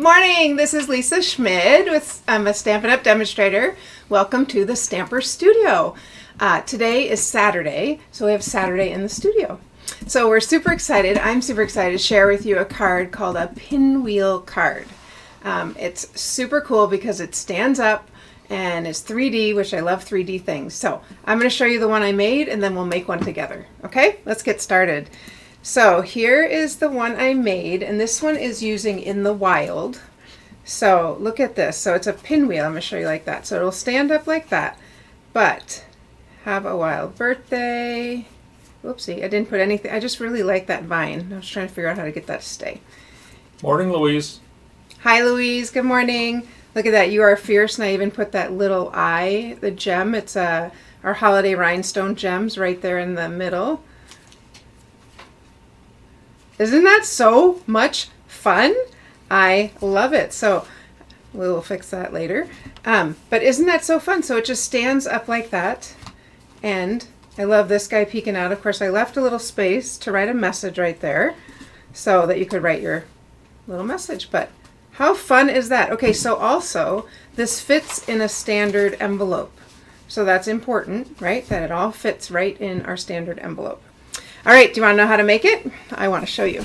Good morning, this is Lisa Schmid with a Stampin' Up! Demonstrator. Welcome to the Stamper Studio. Today is Saturday, so we have Saturday in the studio. So we're super excited, I'm super excited to share with you a card called a pinwheel card. It's super cool because it stands up and it's 3D, which I love 3D things. So I'm going to show you the one I made and then we'll make one together. Okay, let's get started. So here is the one I made, and this one is using In the Wild. So look at this. So it's a pinwheel. I'm going to show you like that. So it'll stand up like that. But have a wild birthday. Whoopsie, I didn't put anything. I just really like that vine. I was trying to figure out how to get that to stay. Morning, Louise. Hi, Louise. Good morning. Look at that. You are fierce. And I even put that little eye, the gem. It's our holiday rhinestone gems right there in the middle. Isn't that so much fun? I love it. So we will fix that later. But isn't that so fun? So it just stands up like that. And I love this guy peeking out. Of course, I left a little space to write a message right there so that you could write your little message. But how fun is that? Okay, so also this fits in a standard envelope. So that's important, right? That it all fits right in our standard envelope. All right, do you want to know how to make it? I want to show you.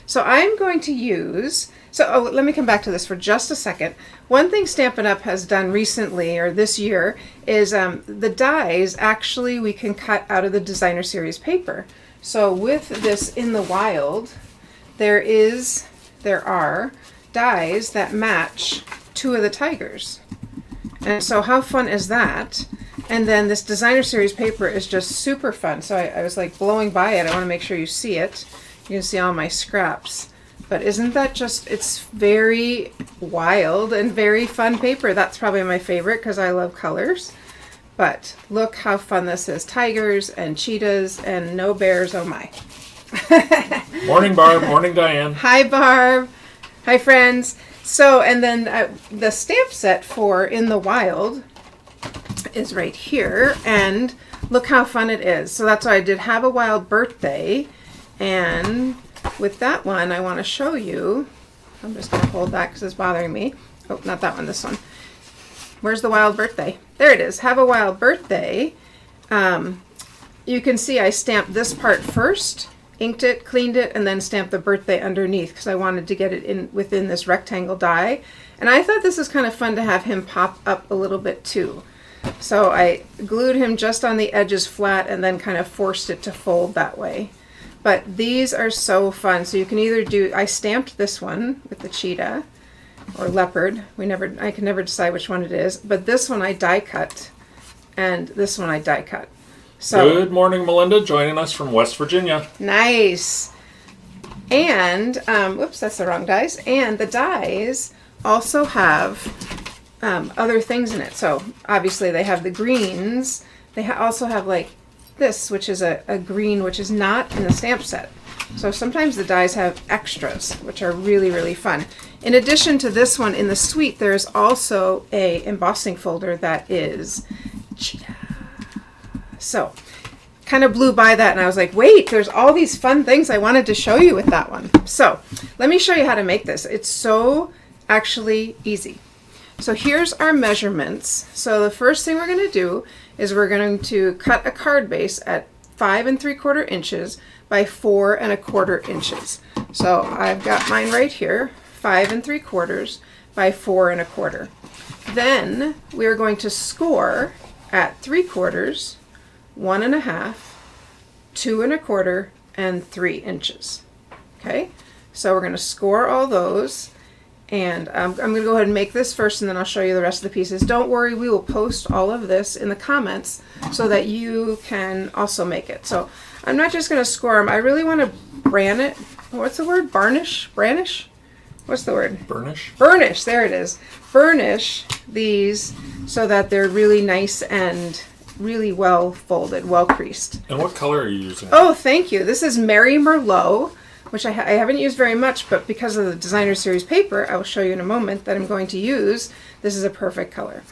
So I'm going to use, let me come back to this for just a second. One thing Stampin' Up! Has done recently, or this year, is the dies, actually we can cut out of the designer series paper. So with this In the Wild, there are dies that match two of the tigers. And so how fun is that? And then this designer series paper is just super fun. So I was like blowing by it. I want to make sure you see it. You can see all my scraps. But isn't that just, it's very wild and very fun paper. That's probably my favorite because I love colors. But look how fun this is. Tigers and cheetahs and no bears. Oh my. Morning, Barb. Morning, Diane. Hi, Barb. Hi, friends. So, and then the stamp set for In the Wild is right here, and look how fun it is. So that's why I did Have a Wild Birthday, and with that one I want to show you. I'm just going to hold that because it's bothering me. Oh, not that one, this one. Where's the Wild Birthday? There it is. Have a Wild Birthday. You can see I stamped this part first, inked it, cleaned it, and then stamped the birthday underneath because I wanted to get it in within this rectangle die. And I thought this is kind of fun to have him pop up a little bit too. So I glued him just on the edges flat and then kind of forced it to fold that way. But these are so fun. So you can either do, I stamped this one with the cheetah or leopard. I can never decide which one it is. But this one I die cut, and this one I die cut. So good morning, Melinda, joining us from West Virginia. Nice. And, whoops, that's the wrong dies. And the dies also have other things in it. So obviously they have the greens. They also have like this, which is a green, which is not in the stamp set. So sometimes the dies have extras, which are really, really fun. In addition to this one, in the suite, there's also a embossing folder that is cheetah. So kind of blew by that and I was like, wait, there's all these fun things I wanted to show you with that one. So let me show you how to make this. It's so actually easy. So here's our measurements. So the first thing we're going to do is we're going to cut a card base at 5 3/4 inches by 4 1/4 inches. So I've got mine right here, 5 3/4 by 4 1/4. Then we're going to score at 3/4, 1 1/2, 2 1/4, and 3 inches. Okay, so we're going to score all those. And I'm going to go ahead and make this first, and then I'll show you the rest of the pieces. Don't worry, we will post all of this in the comments so that you can also make it. So I'm not just going to score them. I really want to brand it. What's the word? Varnish? Brandish? What's the word? Burnish. Burnish, there it is. Burnish these so that they're really nice and really well folded, well creased. And what color are you using? Oh, thank you. This is Mary Merlot, which I haven't used very much, but because of the designer series paper, I will show you in a moment that I'm going to use. This is a perfect color.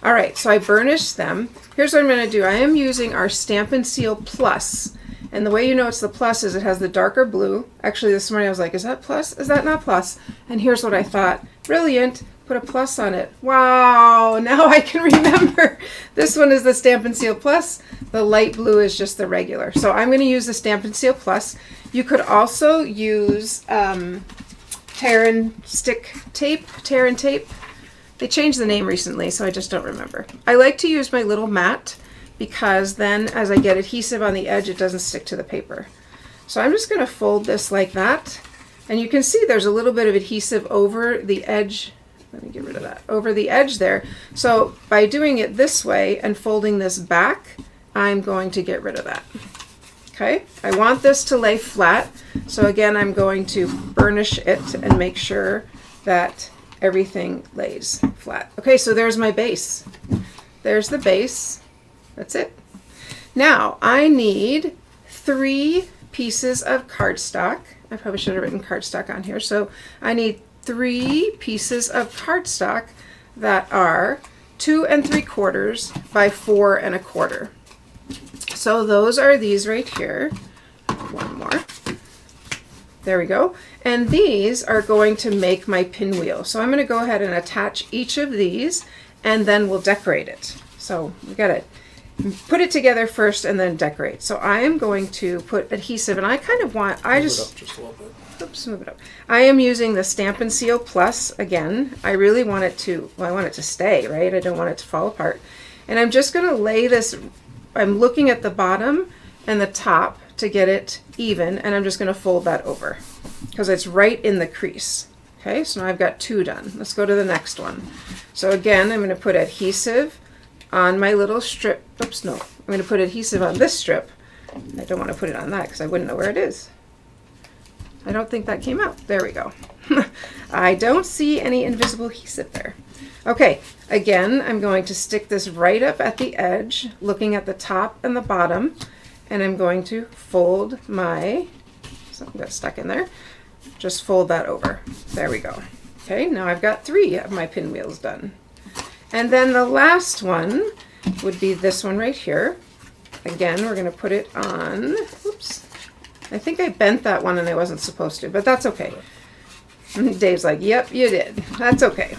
All right, so I burnished them. Here's what I'm going to do. I am using our Stampin' Seal Plus, And the way you know it's the plus is it has the darker blue. Actually, this morning I was like, is that plus? Is that not plus? And here's what I thought. Brilliant. Put a plus on it. Wow, now I can remember. This one is the Stampin' Seal Plus. The light blue is just the regular. So I'm going to use the Stampin' Seal Plus. You could also use tear and tape. They changed the name recently, so I just don't remember. I like to use my little mat because then as I get adhesive on the edge, it doesn't stick to the paper. So I'm just going to fold this like that. And you can see there's a little bit of adhesive over the edge. Let me get rid of that. Over the edge there. So by doing it this way and folding this back, I'm going to get rid of that. Okay, I want this to lay flat. So again, I'm going to burnish it and make sure that everything lays flat. Okay, so there's my base. There's the base. That's it. Now I need 3 pieces of cardstock. I probably should have written cardstock on here. So I need 3 pieces of cardstock that are 2 3/4 by 4 1/4. So those are these right here. One more. There we go. And these are going to make my pinwheel. So I'm going to go ahead and attach each of these and then we'll decorate it. So we got to put it together first and then decorate. So I am going to put adhesive, and I kind of want, Move it up just a little bit. oops, move it up. I am using the Stampin' Seal Plus again. I really want it to, well, I want it to stay, right? I don't want it to fall apart. And I'm just going to lay this, I'm looking at the bottom and the top to get it even, and I'm just going to fold that over because it's right in the crease. Okay, so now I've got 2 done. Let's go to the next one. So again, I'm going to put adhesive on my little strip. Oops, no. I'm going to put adhesive on this strip. I don't want to put it on that because I wouldn't know where it is. I don't think that came out. There we go. I don't see any invisible adhesive there. Okay, again, I'm going to stick this right up at the edge, looking at the top and the bottom, and I'm going to fold my, something got stuck in there, just fold that over. There we go. Okay, now I've got 3 of my pinwheels done. And then the last one would be this one right here. Again, we're going to put it on, oops, I think I bent that one and I wasn't supposed to, but that's okay. Dave's like, yep, you did. That's okay.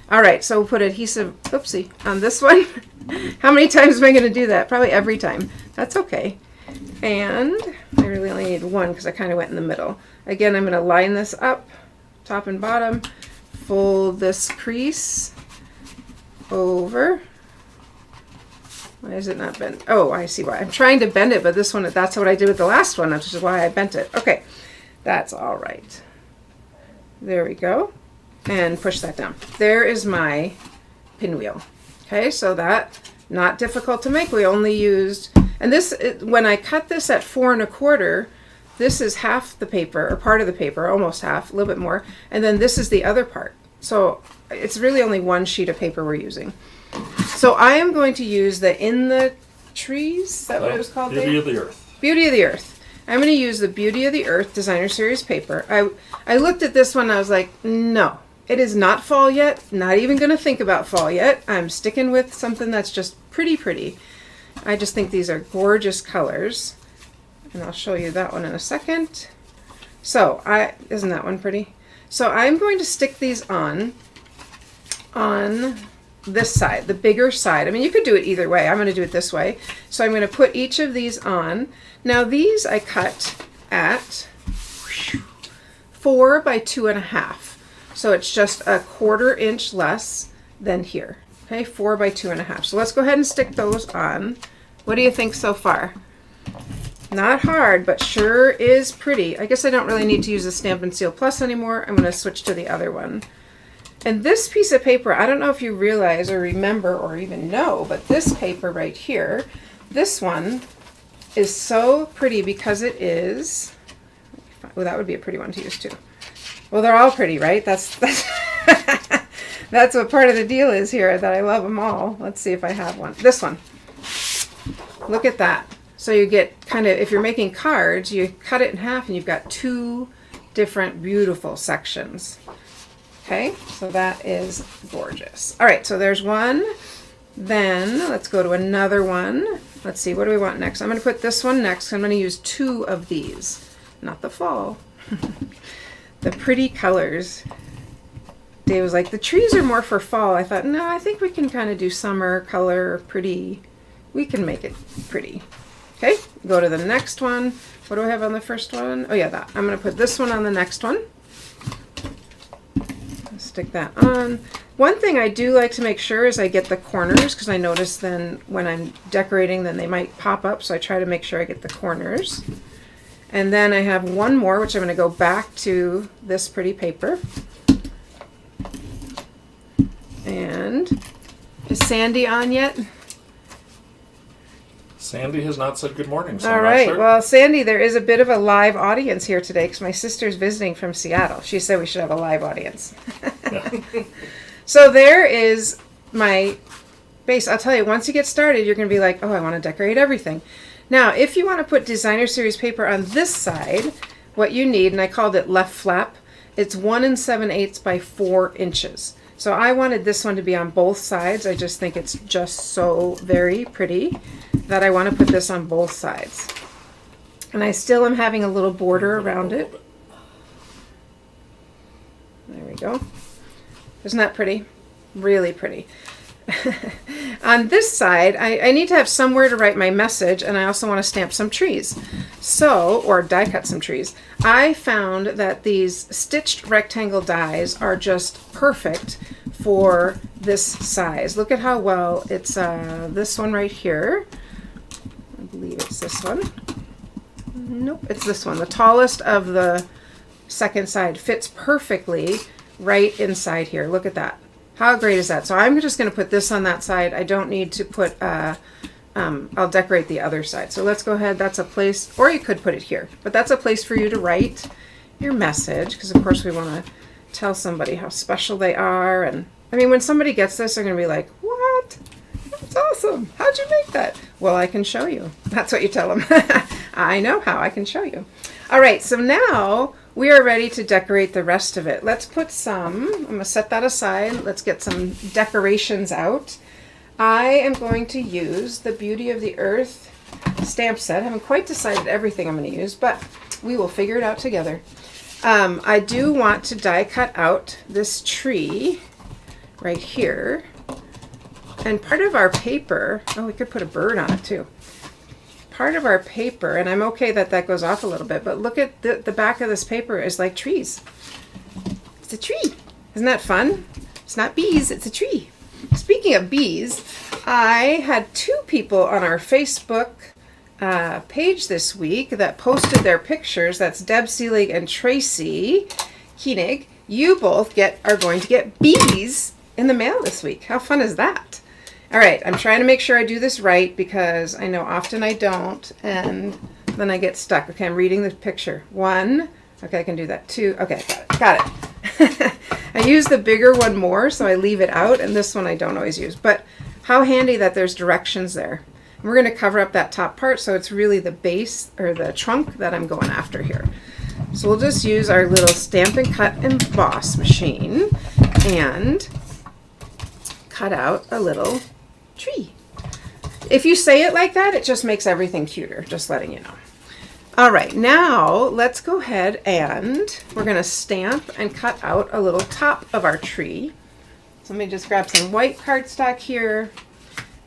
All right, so we'll put adhesive, oopsie, on this one. How many times am I going to do that? Probably every time. That's okay. And I really only need one because I kind of went in the middle. Again, I'm going to line this up, top and bottom, fold this crease over. Why is it not bent? Oh, I see why. I'm trying to bend it, but this one, that's what I did with the last one, which is why I bent it. Okay, that's all right. There we go. And push that down. There is my pinwheel. Okay, so that, not difficult to make. We only used, and this, when I cut this at 4 1/4, this is half the paper, or part of the paper, almost half, a little bit more, and then this is the other part. So it's really only 1 sheet of paper we're using. So I am going to use the In the Trees, is that what it was called? Beauty of the Earth. Beauty of the Earth. I'm going to use the Beauty of the Earth Designer Series paper. I looked at this one and I was like, no, it is not fall yet. Not even going to think about fall yet. I'm sticking with something that's just pretty. I just think these are gorgeous colors. And I'll show you that one in a second. So, isn't that one pretty? So I'm going to stick these on this side, the bigger side. I mean, you could do it either way. I'm going to do it this way. So I'm going to put each of these on. Now these I cut at 4 by 2 1/2. So it's just a 1/4 inch less than here. Okay, 4 by 2 1/2. So let's go ahead and stick those on. What do you think so far? Not hard, but sure is pretty. I guess I don't really need to use the Stampin' Seal Plus anymore. I'm going to switch to the other one. And this piece of paper, I don't know if you realize or remember or even know, but this paper right here, this one is so pretty because it is, oh, that would be a pretty one to use too. Well, they're all pretty, right? That's that's what part of the deal is here, that I love them all. Let's see if I have one. This one. Look at that. So you get kind of, if you're making cards, you cut it in half and you've got 2 different beautiful sections. Okay, so that is gorgeous. All right, so there's one. Then let's go to another one. let's see, what do we want next? I'm going to put this one next. I'm going to use 2 of these, not the fall. The pretty colors. Dave was like, the trees are more for fall. I thought, no, I think we can kind of do summer color, pretty. We can make it pretty. Okay, go to the next one. What do I have on the first one? Oh yeah, that. I'm going to put this one on the next one. Stick that on. One thing I do like to make sure is I get the corners, because I notice then when I'm decorating, then they might pop up. So I try to make sure I get the corners. And then I have one more, which I'm going to go back to this pretty paper. And is Sandy on yet? Sandy has not said good morning, so All I'm right. not sure. Well, Sandy, there is a bit of a live audience here today because my sister's visiting from Seattle. She said we should have a live audience. Yeah. So there is my base. I'll tell you, once you get started, you're going to be like, oh, I want to decorate everything. Now, if you want to put designer series paper on this side, what you need, and I called it left flap, it's 1 7/8 by 4 inches. So I wanted this one to be on both sides. I just think it's just so very pretty that I want to put this on both sides. And I still am having a little border around it. There we go. Isn't that pretty? Really pretty. On this side, I need to have somewhere to write my message, and I also want to stamp some trees. So, or die cut some trees. I found that these stitched rectangle dies are just perfect for this size. Look at how well it's this one right here. I believe it's this one. Nope, it's this one. The tallest of the second side fits perfectly right inside here. Look at that. How great is that? So I'm just going to put this on that side. I don't need to put, I'll decorate the other side. So let's go ahead. That's a place, or you could put it here, but that's a place for you to write your message, because of course we want to tell somebody how special they are. And I mean, when somebody gets this, they're going to be like, what? That's awesome. How'd you make that? Well, I can show you. That's what you tell them. I know how. I can show you. All right. So now we are ready to decorate the rest of it. Let's put some, I'm going to set that aside. Let's get some decorations out. I am going to use the Beauty of the Earth stamp set. I haven't quite decided everything I'm going to use, but we will figure it out together. I do want to die cut out this tree right here. And part of our paper, oh, we could put a bird on it too. Part of our paper, and I'm okay that that goes off a little bit, but look at the back of this paper is like trees. It's a tree. Isn't that fun? It's not bees, it's a tree. Speaking of bees, I had 2 people on our Facebook page this week that posted their pictures. That's Deb Seelig and Tracy Koenig. You both are going to get bees in the mail this week. How fun is that? All right, I'm trying to make sure I do this right because I know often I don't, and then I get stuck. Okay, I'm reading the picture. 1, okay, I can do that. 2, okay, got it. I use the bigger one more, so I leave it out, and this one I don't always use. But how handy that there's directions there. And we're going to cover up that top part, so it's really the base, or the trunk, that I'm going after here. So we'll just use our little Stampin' Cut Emboss machine and cut out a little tree. If you say it like that, it just makes everything cuter, just letting you know. All right, now let's go ahead and we're going to stamp and cut out a little top of our tree. So let me just grab some white cardstock here.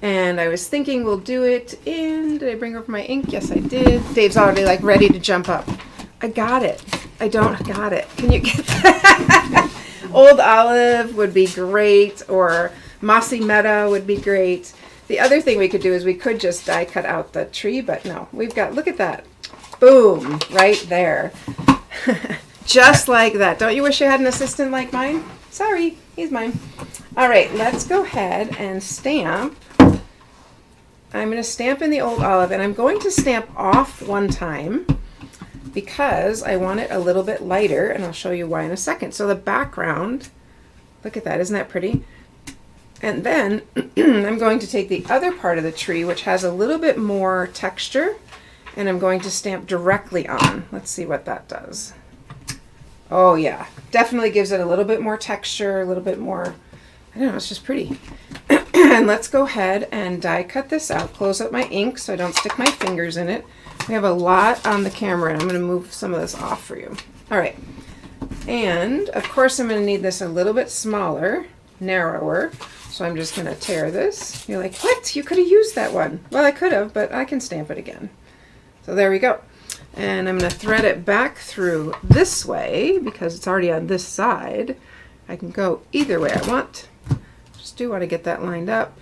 And I was thinking we'll do it in, did I bring over my ink? Yes, I did. Dave's already like ready to jump up. I got it. I don't got it. Can you get that? Old Olive would be great, or Mossy Meadow would be great. The other thing we could do is we could just die cut out the tree, but no, we've got, look at that. Boom, right there. Just like that. Don't you wish you had an assistant like mine? Sorry, he's mine. All right, let's go ahead and stamp. I'm going to stamp in the Old Olive, and I'm going to stamp off one time because I want it a little bit lighter, and I'll show you why in a second. So the background, look at that, isn't that pretty? And then I'm going to take the other part of the tree, which has a little bit more texture, and I'm going to stamp directly on. Let's see what that does. Oh yeah, definitely gives it a little bit more texture, a little bit more, I don't know, it's just pretty. And let's go ahead and die cut this out. Close up my ink so I don't stick my fingers in it. We have a lot on the camera, and I'm going to move some of this off for you. All right. And, of course, I'm going to need this a little bit smaller, narrower. So I'm just going to tear this. You're like, what? You could have used that one. Well, I could have, but I can stamp it again. So there we go. And I'm going to thread it back through this way because it's already on this side. I can go either way I want. Just do want to get that lined up.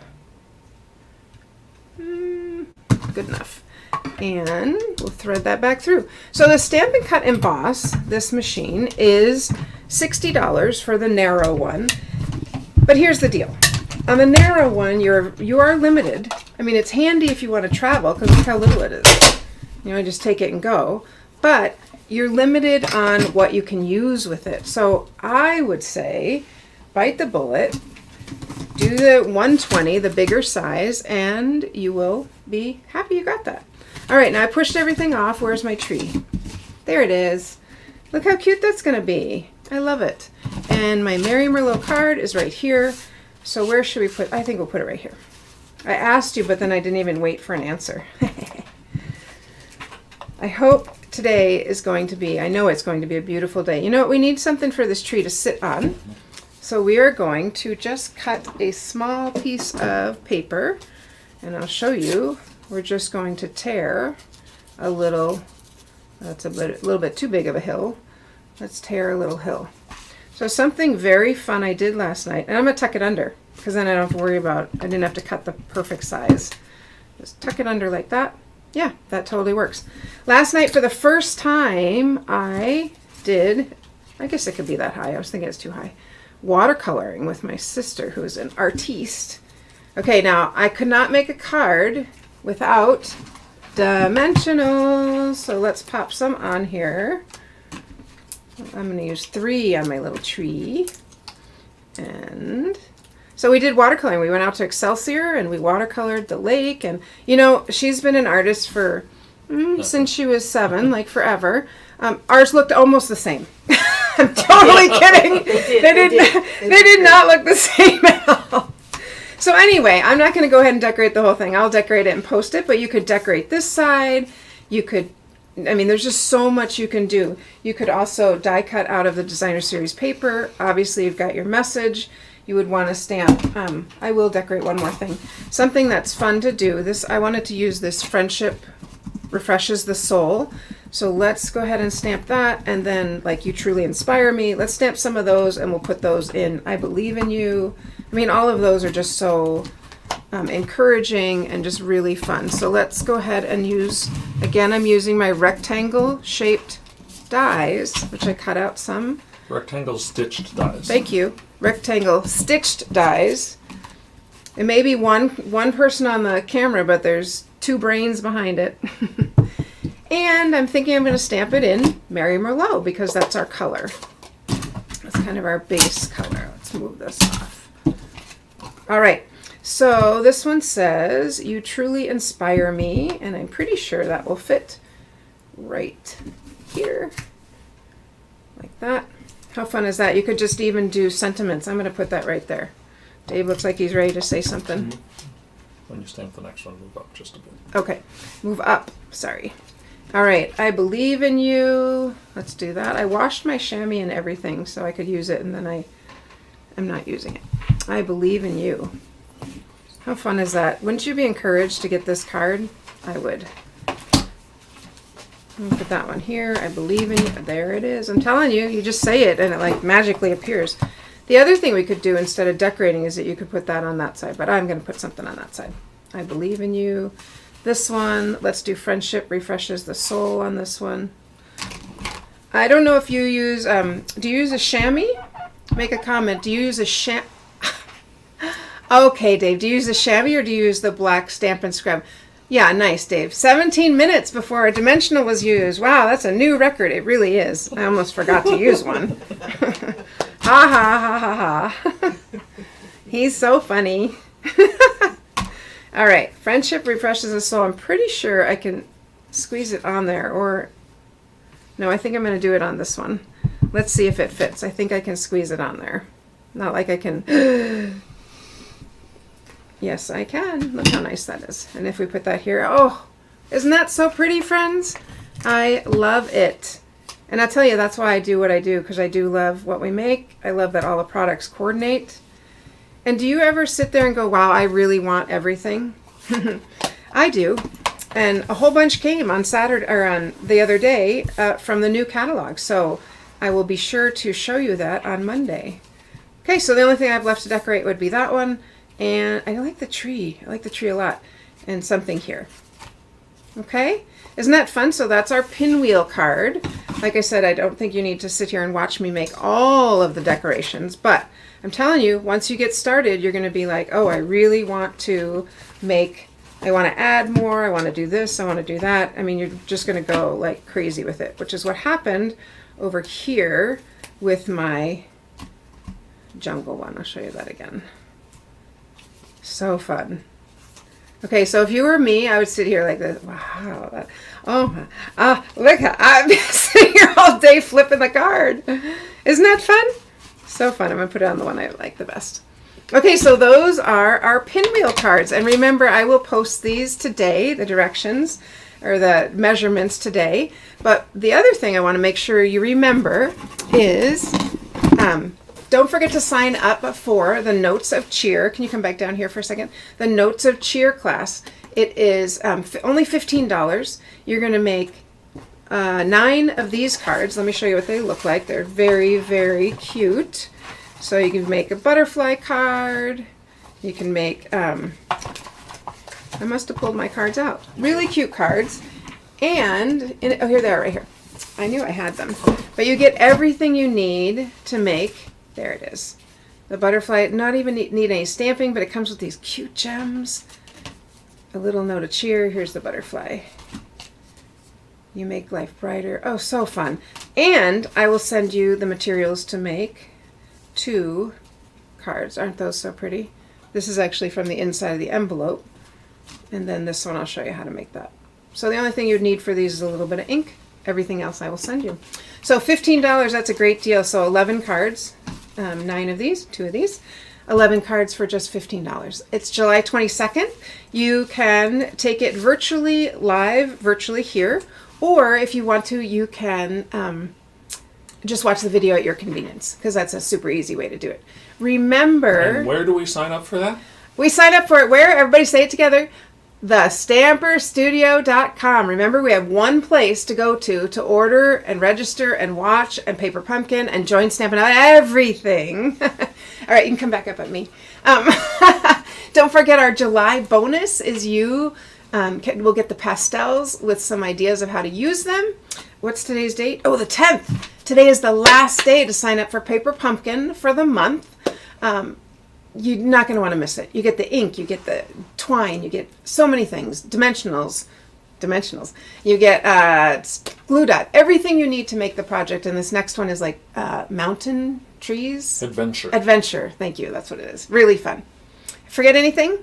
Good enough. And we'll thread that back through. So the Stampin' Cut Emboss, this machine, is $60 for the narrow one. But here's the deal. On the narrow one, you are limited. I mean, it's handy if you want to travel because look how little it is. You know, just take it and go. But you're limited on what you can use with it. So I would say bite the bullet, do the 120, the bigger size, and you will be happy you got that. All right, now I pushed everything off. Where's my tree? There it is. Look how cute that's going to be. I love it. And my Mary Merlot card is right here. So where should we put? I think we'll put it right here. I asked you, but then I didn't even wait for an answer. I hope today is going to be, I know it's going to be a beautiful day. You know what? We need something for this tree to sit on. So we are going to just cut a small piece of paper, and I'll show you. We're just going to tear a little, that's a little bit too big of a hill. Let's tear a little hill. So something very fun I did last night, and I'm going to tuck it under because then I don't have to worry about, I didn't have to cut the perfect size. Just tuck it under like that. Yeah, that totally works. Last night for the first time I did, I guess it could be that high, I was thinking it's too high, watercoloring with my sister who's an artiste. Okay, now I could not make a card without dimensionals, so let's pop some on here. I'm going to use 3 on my little tree. And so we did watercoloring. We went out to Excelsior and we watercolored the lake. And, you know, she's been an artist for, since she was 7, like forever. Ours looked almost the same. I'm totally kidding. They did not look the same at all. So anyway, I'm not going to go ahead and decorate the whole thing. I'll decorate it and post it, but you could decorate this side. You could, I mean, there's just so much you can do. You could also die cut out of the Designer Series paper. Obviously, you've got your message. You would want to stamp. I will decorate one more thing. Something that's fun to do. This, I wanted to use this Friendship Refreshes the Soul. So let's go ahead and stamp that. And then, like, You Truly Inspire Me. Let's stamp some of those and we'll put those in I Believe in You. I mean, all of those are just so encouraging and just really fun. So let's go ahead and use, again, I'm using my rectangle shaped dies, which I cut out some. Rectangle stitched dies. Thank you. Rectangle stitched dies. It may be one person on the camera, but there's 2 brains behind it. And I'm thinking I'm going to stamp it in Mary Merlot because that's our color. That's kind of our base color. Let's move this off. All right, so this one says, You Truly Inspire Me, and I'm pretty sure that will fit right here, like that. How fun is that? You could just even do sentiments. I'm going to put that right there. Dave looks like he's ready to say something. When you stamp the next one, move up just a bit. Okay, move up, sorry. All right, I Believe in You. Let's do that. I washed my chamois and everything so I could use it, and then I'm not using it. I Believe in You. How fun is that? Wouldn't you be encouraged to get this card? I would. Let me put that one here. I Believe in You. There it is. I'm telling you, you just say it and it like magically appears. The other thing we could do instead of decorating is that you could put that on that side, but I'm going to put something on that side. I Believe in You. This one, let's do Friendship Refreshes the Soul on this one. I don't know if you use, do you use a chamois? Make a comment. Do you use a chamois? Okay, Dave, do you use the chamois or do you use the black Stampin' Scrub? Yeah, nice, Dave. 17 minutes before a dimensional was used. Wow, that's a new record. It really is. I almost forgot to use one. Ha ha ha ha ha. He's so funny. All right, Friendship Refreshes the Soul. I'm pretty sure I can squeeze it on there, or no, I think I'm going to do it on this one. Let's see if it fits. I think I can squeeze it on there. Not like I can. Yes, I can. Look how nice that is. And if we put that here, oh, isn't that so pretty, friends? I love it. And I'll tell you, that's why I do what I do, because I do love what we make. I love that all the products coordinate. And do you ever sit there and go, wow, I really want everything? I do. And a whole bunch came on Saturday, or on the other day, from the new catalog. So I will be sure to show you that on Monday. Okay, so the only thing I have left to decorate would be that one. And I like the tree. I like the tree a lot. And something here. Okay? Isn't that fun? So that's our pinwheel card. Like I said, I don't think you need to sit here and watch me make all of the decorations. But I'm telling you, once you get started, you're going to be like, oh, I really want to make, I want to add more. I want to do this. I want to do that. I mean, you're just going to go like crazy with it, which is what happened over here with my jungle one. I'll show you that again. So fun. Okay, so if you were me, I would sit here like this. Wow. That, oh, look, I'm sitting here all day flipping the card. Isn't that fun? So fun. I'm going to put it on the one I like the best. Okay, so those are our pinwheel cards. And remember, I will post these today, the directions or the measurements today. But the other thing I want to make sure you remember is don't forget to sign up for the Notes of Cheer. Can you come back down here for a second? The Notes of Cheer class. It is only $15. You're going to make 9 of these cards. Let me show you what they look like. They're very, very cute. So you can make a butterfly card. You can make, I must have pulled my cards out. Really cute cards. And, oh, here they are right here. I knew I had them. But you get everything you need to make. There it is. The butterfly, not even need any stamping, but it comes with these cute gems. A little note of cheer. Here's the butterfly. You make life brighter. Oh, so fun. And I will send you the materials to make 2 cards. Aren't those so pretty? This is actually from the inside of the envelope. And then this one, I'll show you how to make that. So the only thing you'd need for these is a little bit of ink. Everything else I will send you. So $15, that's a great deal. So 11 cards, 9 of these, 2 of these, 11 cards for just $15. It's July 22nd. You can take it virtually live, virtually here, or if you want to, you can just watch the video at your convenience, because that's a super easy way to do it. Remember, And where do we sign up for that? we sign up for it where? Everybody say it together. thestamperstudio.com. Remember, we have one place to go to order and register and watch and Paper Pumpkin and join Stampin' Out! Everything. All right, you can come back up at me. Don't forget our July bonus is you will get the pastels with some ideas of how to use them. What's today's date? Oh, the 10th. Today is the last day to sign up for Paper Pumpkin for the month. You're not going to want to miss it. You get the ink, you get the twine, you get so many things. Dimensionals. You get glue dot. Everything you need to make the project. And this next one is like mountain trees. Adventure. Thank you. That's what it is. Really fun. Forget anything?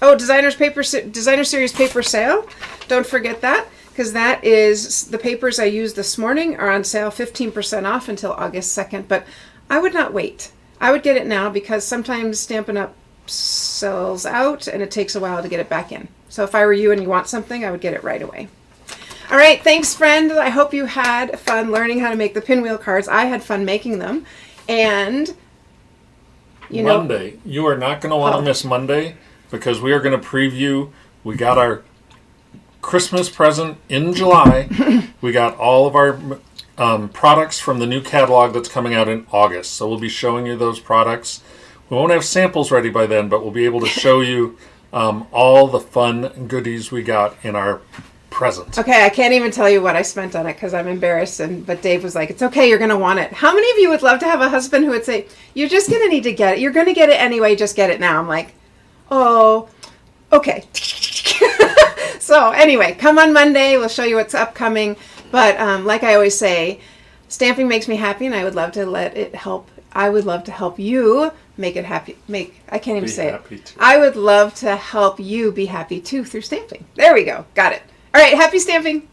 Oh, Designer Series paper sale. Don't forget that, because that is the papers I used this morning are on sale 15% off until August 2nd. But I would not wait. I would get it now, because sometimes Stampin' Up! Sells out and it takes a while to get it back in. So if I were you and you want something, I would get it right away. All right, thanks, friend. I hope you had fun learning how to make the pinwheel cards. I had fun making them. And, you know... Monday. You are not going to want to miss Monday, because we are going to preview. We got our Christmas present in July. We got all of our... products from the new catalog that's coming out in August. So we'll be showing you those products. We won't have samples ready by then, but we'll be able to show you all the fun goodies we got in our present. Okay, I can't even tell you what I spent on it because I'm embarrassed. But Dave was like, it's okay, you're going to want it. How many of you would love to have a husband who would say, you're just going to need to get it. You're going to get it anyway, just get it now. I'm like, oh, okay. So anyway, come on Monday. We'll show you what's upcoming. But like I always say, stamping makes me happy, and I would love to let it help. I would love to help you make it happy. I can't even say it. Too. I would love to help you be happy too through stamping. There we go. Got it. All right. Happy stamping.